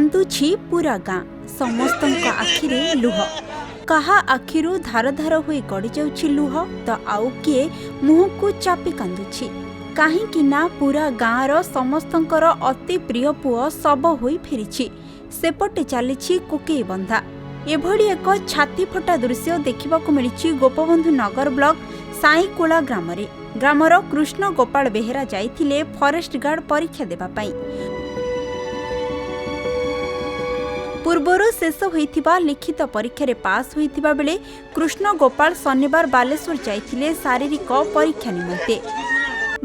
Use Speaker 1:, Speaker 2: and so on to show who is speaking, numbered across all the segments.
Speaker 1: कांदुछि पूरा गाँ समस्त आखिरे लुह कहा आखिरु धार धार होई गड़ी जाउछि लुह तो आउ किए मुह को चापी कांदुछि काहींकि ना पूरा गाँर समस्तंकर अति प्रिय पुओ सब होई फेरिछि सेपटे चलिछि कुकेई बंधा। एभली एक छाती फटा दृश्य देखिबाकु मिलिछि गोपबंधु नगर ब्लॉक साईकोला ग्रामरे। ग्रामर कृष्ण गोपाल बेहेरा जाइथिले फॉरेस्ट गार्ड परीक्षा देबा पाई। पूर्वरु शेष होइथिबा लिखित परीक्षा पास होइथिबा बेले कृष्ण गोपाल शनिवार बालेश्वर जाइथिले शारीरिक परीक्षा निमंते।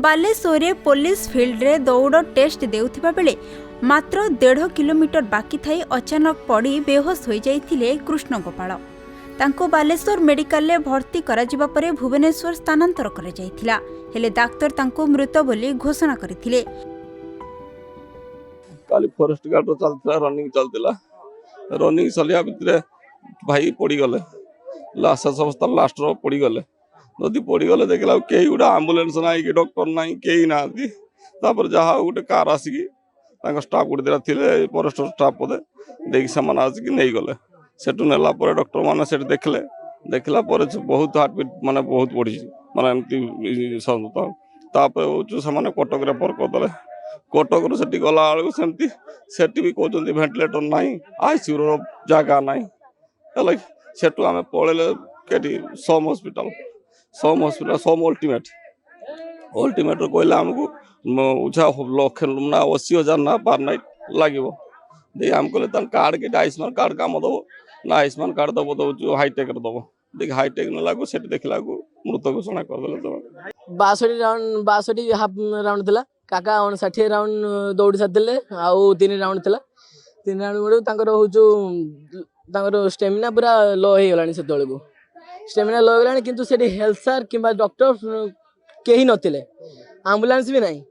Speaker 1: बालेश्वर पुलिस फील्ड रे दौड़ टेस्ट देउथिबा बेले मात्र 1.5 किलोमीटर बाकी थाई अचानक पड़ी बेहोश हो जाइथिले कृष्ण गोपाल। तांको बालेश्वर मेडिकल रे भर्ती करा जिबा परे भुवनेश्वर स्थानांतर करा जाइथिला हेले डाक्टर तांको मृत बोली घोषणा करथिले।
Speaker 2: काली फॉरेस्ट गार्ड रो चलता रनिंग चलतिला रनिंग चलिया भितरे भाई पड़ी गले लास्ट समस्त लास्ट रो पड़ी गले नदी पड़ी गले देखला केही गुडा एम्बुलेंस नाही कि डॉक्टर नाही केही नाथि तापर जहा गुटे कार आसी तांको स्टाफ गुटे देला थिले फॉरेस्ट स्टाफ पदे देख समान आसी कि नहीं गले सेटु नेला पर डॉक्टर माने सेट देखले देखला पर बहुत हार्ट बीट माने बहुत बढ़ी माने एमती संत तापर होचु समान कटक रेफर करदले कटक रो सेठी गला आलु सेमती सेठी भी कहउचंती वेंटिलेटर नाही आईसीयू रो जागा नाही हला सेटु आमे पळेले केटी सोम हॉस्पिटल सोम अल्टीमेट कहला हमको उछा लक्ष ना 80,000 ना पर नाइट लगे दे आम कहले कार्ड के आयुष्मान कार्ड काम दब ना आयुष्मान कार्ड दब तो हाईटेक दब देख हाईटेक न लागू से देखला मृत घोषणा करदे।
Speaker 3: 62 हाफ राउंड थिला काका 59 राउंड दौड़ी सारथिले आउ 3 राउंड थिला 3 राउंड बडू तांकर होचु तांकर स्टेमिना पूरा लो हे गलानी से तळको स्टेमिना लो गलानी किंतु सेठी हेल्थ सर किबा डॉक्टर केही नथिले एम्बुलेंस भी नाही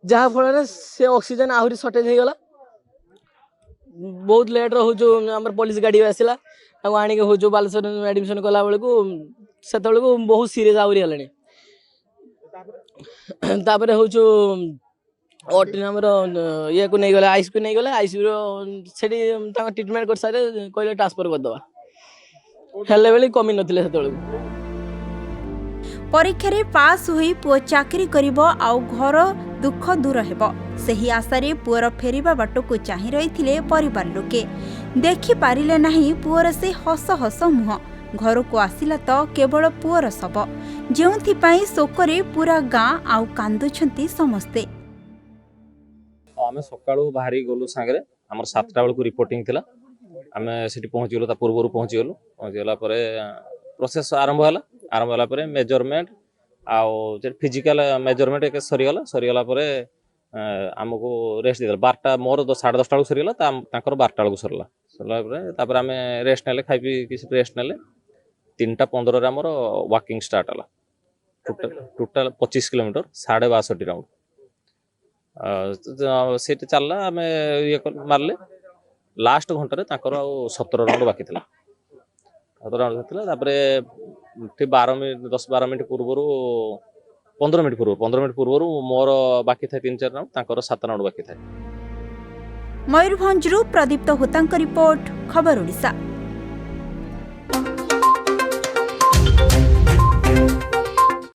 Speaker 3: जहा फल से ऑक्सीजन आहुरी शॉर्टेज हो गला बहुत लेट हो जो हमर पुलिस गाड़ी आसिला ताको आनी के हो जो बालेश्वर एडमिशन कला बेले को सेतले को बहुत सीरियस आहुरी हलानी तापर हो जो ओटी हमर ये को नहीं गला आईसीयू को नहीं गला आईसीयू रो सेठी ताको ट्रीटमेंट कर सारे कहले ट्रांसफर कर दवा हेले बेले कमी नथिले सेतले
Speaker 1: परीक्षा रे पास होई पुओ चाकरी करिबो आउ घर दुख दूर हेबो सही आशारे पुअर फेरिबा बाटो को चाहि रहिथिले परिवार लोके देखि पारिले नाही पुअर से हस हस मुह घर को आसिला तो केवल पुअर सब जेउथि पई शोकरे पूरा गाँ आउ कांदुछंती समस्ते।
Speaker 4: आमे सकाळू बाहरी गलु सांगरे हमर 7टा बेल को रिपोर्टिंग थिला आमे सेठी पहुंची गेलो ता पूर्वरु पहुंची गेला परे प्रोसेस आरंभ होला परे मेजरमेंट आउ जे फिजिकल मेजरमेंट एक सरीगला परे हमको रेस्ट देला 12टा मोर 10:30 टा सरीगला तांकर 12टा को सरला परे तापर आमे रेस्ट नेले खाइ पी किस रेस्ट नेले 3:15 रे हमर वॉकिंग स्टार्ट होला टोटल 25 किलोमीटर 62 राउंड सेट चलला आमे ये मारले लास्ट घंटा रे तांकर 17 राउंड बाकी थिला 17 राउंड थिला तापर 12 मिनट 10-12 मिनट पूर्व 15 मिनट पूर्व मोर बाकी था 3-4 राउंड तांकर 7 राउंड बाकी था।
Speaker 1: मयूरभंजरू प्रदीप्त होतांक रिपोर्ट खबर ओडिशा।